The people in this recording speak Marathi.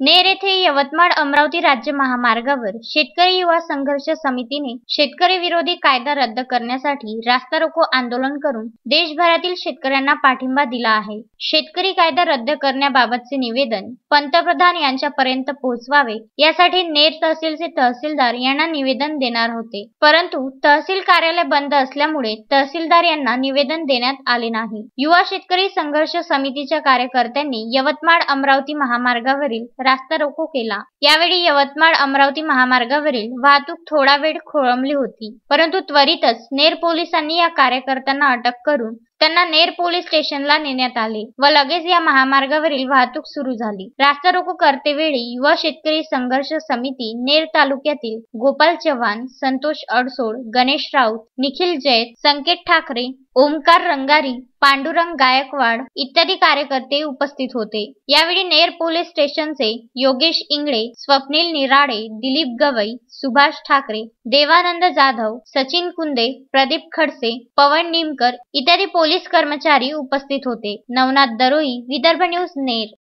नेर येथे यवतमाळ अमरावती राज्य महामार्गावर शेतकरी युवा संघर्ष समितीने शेतकरी विरोधी कायदा रद्द करण्यासाठी रास्ता रोको आंदोलन करून देशभरातील शेतकऱ्यांना पाठिंबा दिला आहे। शेतकरी कायदा रद्द करण्याबाबतचे निवेदन पंतप्रधान यांच्यापर्यंत पोहोचवावे यासाठी नेर तहसीलचे तहसीलदार यांना निवेदन देणार होते, परंतु तहसील कार्यालय बंद असल्यामुळे तहसीलदार यांना निवेदन देण्यात आले नाही। युवा शेतकरी संघर्ष समितीच्या कार्यकर्त्यांनी यवतमाळ अमरावती महामार्गावरील रास्ता रोको केला। यावेळी यवतमाळ अमरावती महामार्गावरील वाहतूक थोडा वेळ खोळंबली होती, परंतु त्वरितच नेर पोलिसांनी या कार्यकर्त्यांना अटक करून त्यांना नेर पोलीस स्टेशनला नेण्यात आले व लगेच या महामार्गावरील वाहतूक सुरू झाली। रास्ता रोको करतेवेळी युवा शेतकरी संघर्ष समिती नेर तालुक्यातील गोपाल चव्हाण, संतोष अडसोड, गणेश राऊत, निखिल जैत, संकेत ठाकरे, ओमकार रंगारी, पांडुरंग गायकवाड इत्यादी कार्यकर्ते उपस्थित होते। यावेळी नेर पोलीस स्टेशनचे योगेश इंगळे, स्वप्नील निराळे, दिलीप गवई, सुभाष ठाकरे, देवानंद जाधव, सचिन कुंदे, प्रदीप खडसे, पवन निमकर इत्यादी पोलीस कर्मचारी उपस्थित होते। नवनाथ दरोई, विदर्भ न्यूज, नेर।